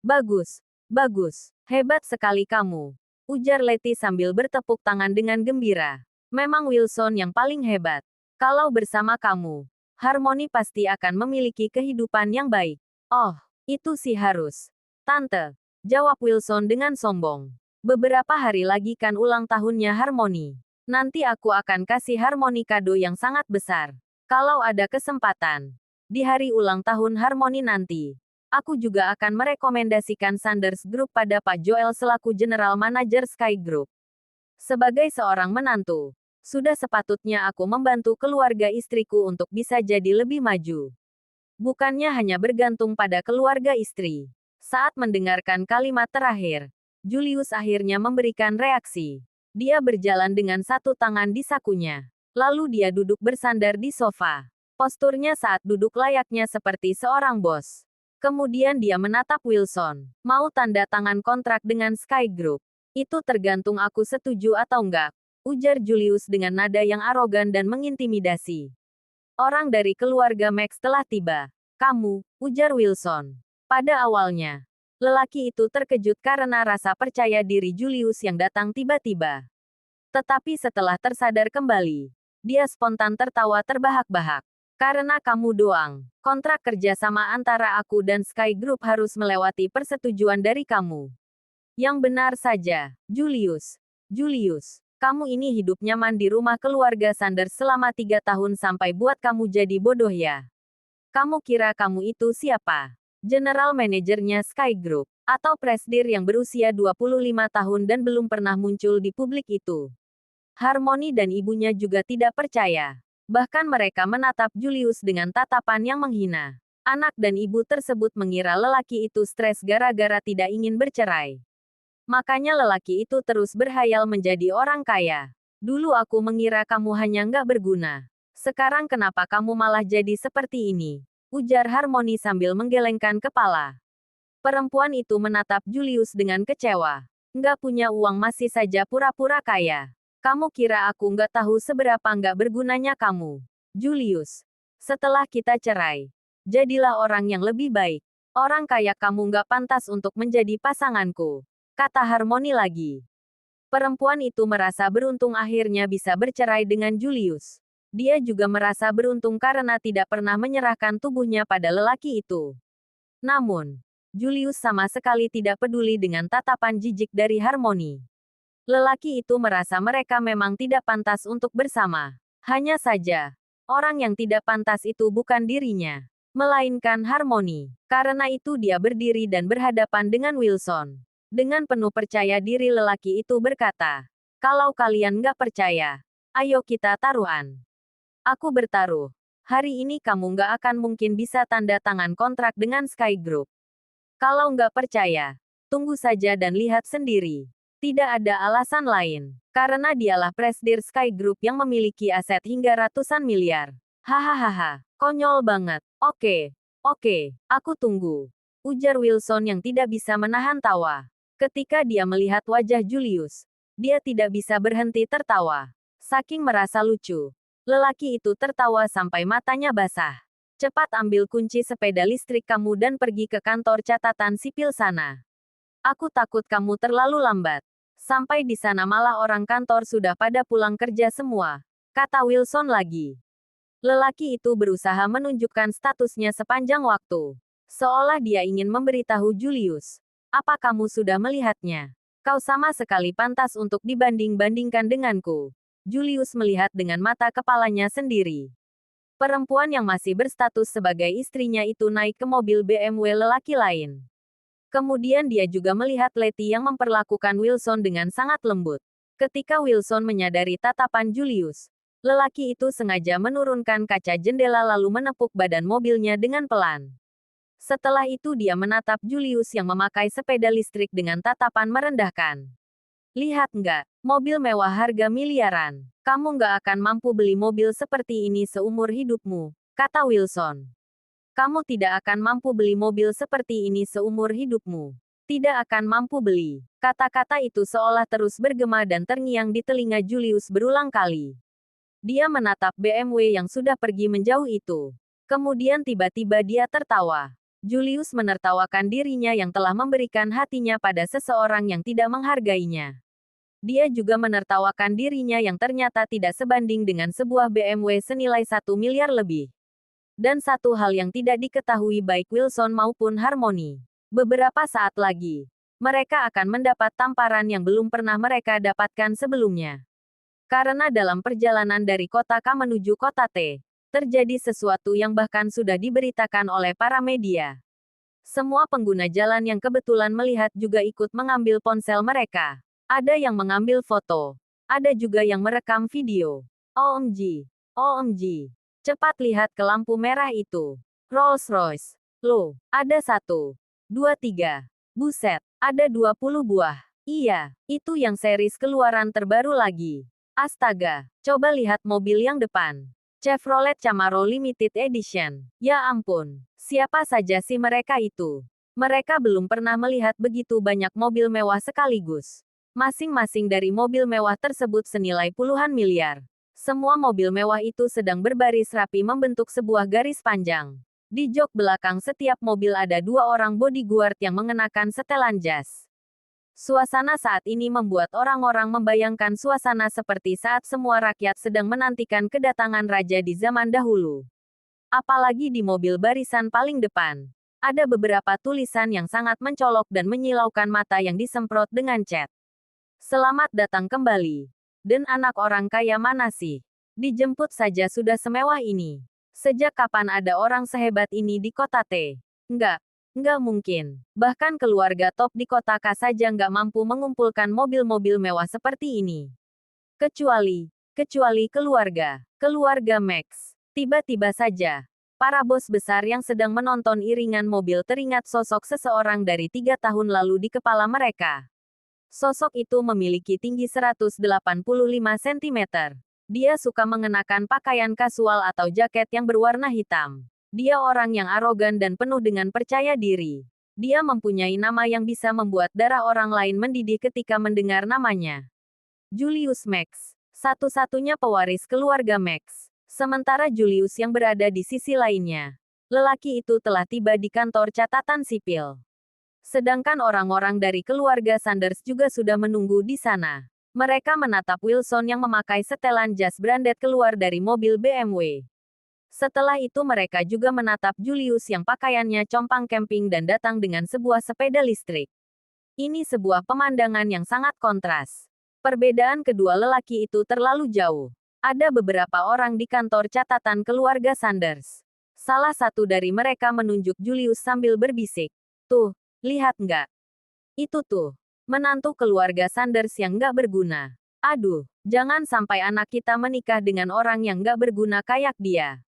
"Bagus, bagus, hebat sekali kamu," ujar Letty sambil bertepuk tangan dengan gembira. "Memang Wilson yang paling hebat. Kalau bersama kamu, Harmony pasti akan memiliki kehidupan yang baik." "Oh, itu sih harus, Tante," jawab Wilson dengan sombong. "Beberapa hari lagi kan ulang tahunnya Harmony. Nanti aku akan kasih Harmony kado yang sangat besar. Kalau ada kesempatan, di hari ulang tahun Harmony nanti, aku juga akan merekomendasikan Sanders Group pada Pak Joel selaku General Manager Sky Group. Sebagai seorang menantu, sudah sepatutnya aku membantu keluarga istriku untuk bisa jadi lebih maju. Bukannya hanya bergantung pada keluarga istri." Saat mendengarkan kalimat terakhir, Julius akhirnya memberikan reaksi. Dia berjalan dengan satu tangan di sakunya. Lalu dia duduk bersandar di sofa. Posturnya saat duduk layaknya seperti seorang bos. Kemudian dia menatap Wilson. "Mau tanda tangan kontrak dengan Sky Group? Itu tergantung aku setuju atau enggak," ujar Julius dengan nada yang arogan dan mengintimidasi. Orang dari keluarga Max telah tiba. Kamu, ujar Wilson. Pada awalnya, lelaki itu terkejut karena rasa percaya diri Julius yang datang tiba-tiba. Tetapi setelah tersadar kembali, dia spontan tertawa terbahak-bahak. Karena kamu doang, kontrak kerjasama antara aku dan Sky Group harus melewati persetujuan dari kamu. Yang benar saja, Julius. Julius, kamu ini hidup nyaman di rumah keluarga Sanders selama 3 tahun sampai buat kamu jadi bodoh ya. Kamu kira kamu itu siapa? General manajernya Sky Group, atau presidir yang berusia 25 tahun dan belum pernah muncul di publik itu? Harmony dan ibunya juga tidak percaya. Bahkan mereka menatap Julius dengan tatapan yang menghina. Anak dan ibu tersebut mengira lelaki itu stres gara-gara tidak ingin bercerai. Makanya lelaki itu terus berhayal menjadi orang kaya. Dulu aku mengira kamu hanya nggak berguna. Sekarang kenapa kamu malah jadi seperti ini? Ujar Harmony sambil menggelengkan kepala. Perempuan itu menatap Julius dengan kecewa. Nggak punya uang masih saja pura-pura kaya. Kamu kira aku nggak tahu seberapa nggak bergunanya kamu, Julius. Setelah kita cerai, jadilah orang yang lebih baik. Orang kaya kamu nggak pantas untuk menjadi pasanganku. Kata Harmony lagi. Perempuan itu merasa beruntung akhirnya bisa bercerai dengan Julius. Dia juga merasa beruntung karena tidak pernah menyerahkan tubuhnya pada lelaki itu. Namun, Julius sama sekali tidak peduli dengan tatapan jijik dari Harmony. Lelaki itu merasa mereka memang tidak pantas untuk bersama. Hanya saja, orang yang tidak pantas itu bukan dirinya, melainkan Harmony. Karena itu dia berdiri dan berhadapan dengan Wilson. Dengan penuh percaya diri lelaki itu berkata, kalau kalian nggak percaya, ayo kita taruhan. Aku bertaruh. Hari ini kamu nggak akan mungkin bisa tanda tangan kontrak dengan Sky Group. Kalau nggak percaya, tunggu saja dan lihat sendiri. Tidak ada alasan lain. Karena dialah presidir Sky Group yang memiliki aset hingga ratusan miliar. Hahaha, konyol banget. Oke, aku tunggu. Ujar Wilson yang tidak bisa menahan tawa. Ketika dia melihat wajah Julius, dia tidak bisa berhenti tertawa. Saking merasa lucu, lelaki itu tertawa sampai matanya basah. Cepat ambil kunci sepeda listrik kamu dan pergi ke kantor catatan sipil sana. Aku takut kamu terlalu lambat. Sampai di sana malah orang kantor sudah pada pulang kerja semua, kata Wilson lagi. Lelaki itu berusaha menunjukkan statusnya sepanjang waktu. Seolah dia ingin memberitahu Julius. Apa kamu sudah melihatnya? Kau sama sekali pantas untuk dibanding-bandingkan denganku. Julius melihat dengan mata kepalanya sendiri. Perempuan yang masih berstatus sebagai istrinya itu naik ke mobil BMW lelaki lain. Kemudian dia juga melihat Letty yang memperlakukan Wilson dengan sangat lembut. Ketika Wilson menyadari tatapan Julius, lelaki itu sengaja menurunkan kaca jendela lalu menepuk badan mobilnya dengan pelan. Setelah itu dia menatap Julius yang memakai sepeda listrik dengan tatapan merendahkan. Lihat nggak, mobil mewah harga miliaran. Kamu nggak akan mampu beli mobil seperti ini seumur hidupmu, kata Wilson. Kamu tidak akan mampu beli mobil seperti ini seumur hidupmu. Tidak akan mampu beli. Kata-kata itu seolah terus bergema dan terngiang di telinga Julius berulang kali. Dia menatap BMW yang sudah pergi menjauh itu. Kemudian tiba-tiba dia tertawa. Julius menertawakan dirinya yang telah memberikan hatinya pada seseorang yang tidak menghargainya. Dia juga menertawakan dirinya yang ternyata tidak sebanding dengan sebuah BMW senilai 1 miliar lebih. Dan satu hal yang tidak diketahui baik Wilson maupun Harmony. Beberapa saat lagi, mereka akan mendapat tamparan yang belum pernah mereka dapatkan sebelumnya. Karena dalam perjalanan dari kota K menuju kota T, terjadi sesuatu yang bahkan sudah diberitakan oleh para media. Semua pengguna jalan yang kebetulan melihat juga ikut mengambil ponsel mereka. Ada yang mengambil foto. Ada juga yang merekam video. OMG. OMG. Cepat lihat ke lampu merah itu. Rolls-Royce. Loh, ada 1, 2, 3. Buset, ada 20 buah. Iya, itu yang series keluaran terbaru lagi. Astaga, coba lihat mobil yang depan. Chevrolet Camaro Limited Edition. Ya ampun, siapa saja sih mereka itu? Mereka belum pernah melihat begitu banyak mobil mewah sekaligus. Masing-masing dari mobil mewah tersebut senilai puluhan miliar. Semua mobil mewah itu sedang berbaris rapi membentuk sebuah garis panjang. Di jok belakang setiap mobil ada dua orang bodyguard yang mengenakan setelan jas. Suasana saat ini membuat orang-orang membayangkan suasana seperti saat semua rakyat sedang menantikan kedatangan raja di zaman dahulu. Apalagi di mobil barisan paling depan. Ada beberapa tulisan yang sangat mencolok dan menyilaukan mata yang disemprot dengan cat. Selamat datang kembali. Dan anak orang kaya mana sih? Dijemput saja sudah semewah ini. Sejak kapan ada orang sehebat ini di kota T? Nggak mungkin. Bahkan keluarga top di kota K saja nggak mampu mengumpulkan mobil-mobil mewah seperti ini. Kecuali keluarga Max. Tiba-tiba saja, para bos besar yang sedang menonton iringan mobil teringat sosok seseorang dari 3 tahun lalu di kepala mereka. Sosok itu memiliki tinggi 185 cm. Dia suka mengenakan pakaian kasual atau jaket yang berwarna hitam. Dia orang yang arogan dan penuh dengan percaya diri. Dia mempunyai nama yang bisa membuat darah orang lain mendidih ketika mendengar namanya. Julius Max, satu-satunya pewaris keluarga Max. Sementara Julius yang berada di sisi lainnya. Lelaki itu telah tiba di kantor catatan sipil. Sedangkan orang-orang dari keluarga Sanders juga sudah menunggu di sana. Mereka menatap Wilson yang memakai setelan jas branded keluar dari mobil BMW. Setelah itu mereka juga menatap Julius yang pakaiannya compang camping dan datang dengan sebuah sepeda listrik. Ini sebuah pemandangan yang sangat kontras. Perbedaan kedua lelaki itu terlalu jauh. Ada beberapa orang di kantor catatan keluarga Sanders. Salah satu dari mereka menunjuk Julius sambil berbisik. Tuh, lihat nggak? Itu tuh, menantu keluarga Sanders yang nggak berguna. Aduh, jangan sampai anak kita menikah dengan orang yang nggak berguna kayak dia.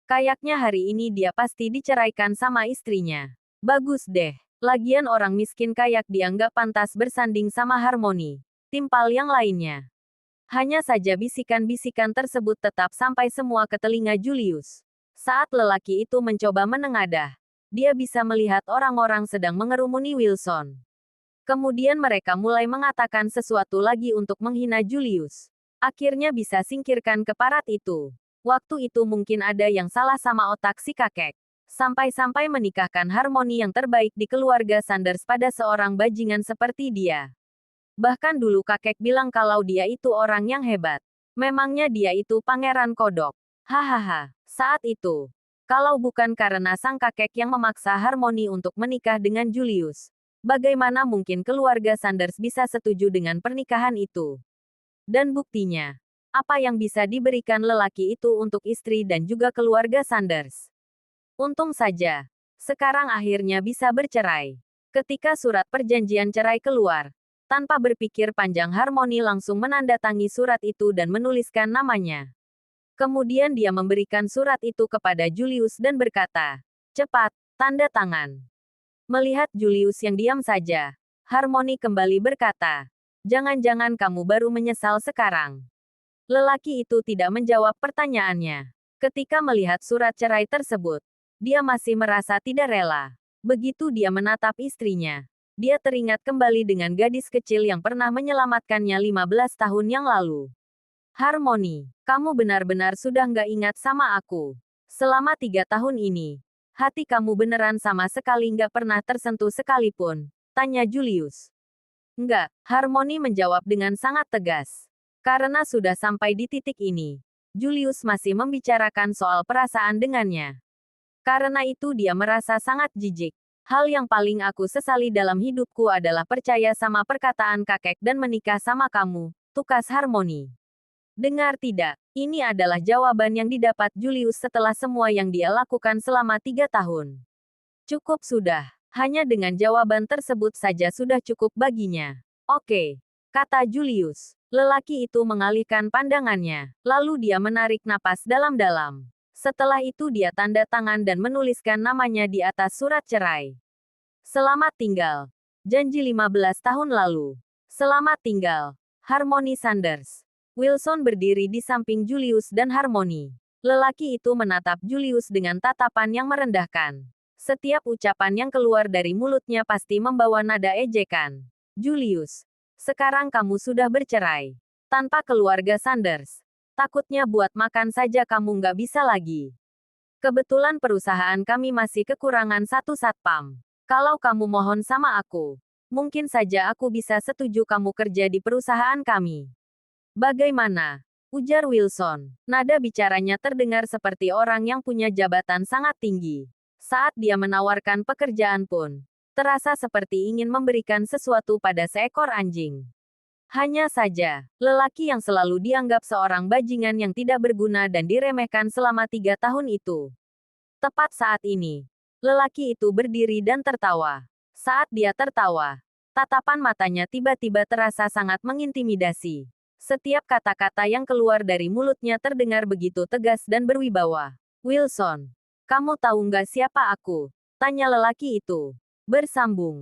Kayaknya hari ini dia pasti diceraikan sama istrinya. Bagus deh. Lagian orang miskin kayak dia nggak pantas bersanding sama Harmony. Timpal yang lainnya. Hanya saja bisikan-bisikan tersebut tetap sampai semua ke telinga Julius. Saat lelaki itu mencoba menengadah, dia bisa melihat orang-orang sedang mengerumuni Wilson. Kemudian mereka mulai mengatakan sesuatu lagi untuk menghina Julius. Akhirnya bisa singkirkan keparat itu. Waktu itu mungkin ada yang salah sama otak si kakek. Sampai-sampai menikahkan Harmony yang terbaik di keluarga Sanders pada seorang bajingan seperti dia. Bahkan dulu kakek bilang kalau dia itu orang yang hebat. Memangnya dia itu pangeran kodok. Hahaha. Saat itu, kalau bukan karena sang kakek yang memaksa Harmony untuk menikah dengan Julius, bagaimana mungkin keluarga Sanders bisa setuju dengan pernikahan itu? Dan buktinya, apa yang bisa diberikan lelaki itu untuk istri dan juga keluarga Sanders. Untung saja, sekarang akhirnya bisa bercerai. Ketika surat perjanjian cerai keluar, tanpa berpikir panjang Harmony langsung menandatangi surat itu dan menuliskan namanya. Kemudian dia memberikan surat itu kepada Julius dan berkata, "Cepat, tanda tangan." Melihat Julius yang diam saja, Harmony kembali berkata, "Jangan-jangan kamu baru menyesal sekarang." Lelaki itu tidak menjawab pertanyaannya. Ketika melihat surat cerai tersebut, dia masih merasa tidak rela. Begitu dia menatap istrinya, dia teringat kembali dengan gadis kecil yang pernah menyelamatkannya 15 tahun yang lalu. Harmony, kamu benar-benar sudah nggak ingat sama aku. Selama 3 tahun ini, hati kamu beneran sama sekali nggak pernah tersentuh sekalipun, tanya Julius. Enggak, Harmony menjawab dengan sangat tegas. Karena sudah sampai di titik ini, Julius masih membicarakan soal perasaan dengannya. Karena itu dia merasa sangat jijik. Hal yang paling aku sesali dalam hidupku adalah percaya sama perkataan kakek dan menikah sama kamu, tukas Harmony. Dengar tidak, ini adalah jawaban yang didapat Julius setelah semua yang dia lakukan selama 3 tahun. Cukup sudah, hanya dengan jawaban tersebut saja sudah cukup baginya. Oke, kata Julius. Lelaki itu mengalihkan pandangannya, lalu dia menarik napas dalam-dalam. Setelah itu dia tanda tangan dan menuliskan namanya di atas surat cerai. Selamat tinggal. Janji 15 tahun lalu. Selamat tinggal, Harmony Sanders. Wilson berdiri di samping Julius dan Harmony. Lelaki itu menatap Julius dengan tatapan yang merendahkan. Setiap ucapan yang keluar dari mulutnya pasti membawa nada ejekan. Julius, Sekarang kamu sudah bercerai. Tanpa keluarga Sanders. Takutnya buat makan saja kamu nggak bisa lagi. Kebetulan perusahaan kami masih kekurangan satu satpam. Kalau kamu mohon sama aku, mungkin saja aku bisa setuju kamu kerja di perusahaan kami. Bagaimana? Ujar Wilson. Nada bicaranya terdengar seperti orang yang punya jabatan sangat tinggi. Saat dia menawarkan pekerjaan pun, terasa seperti ingin memberikan sesuatu pada seekor anjing. Hanya saja, lelaki yang selalu dianggap seorang bajingan yang tidak berguna dan diremehkan selama 3 tahun itu. Tepat saat ini, lelaki itu berdiri dan tertawa. Saat dia tertawa, tatapan matanya tiba-tiba terasa sangat mengintimidasi. Setiap kata-kata yang keluar dari mulutnya terdengar begitu tegas dan berwibawa. Wilson, kamu tahu nggak siapa aku? Tanya lelaki itu. Bersambung.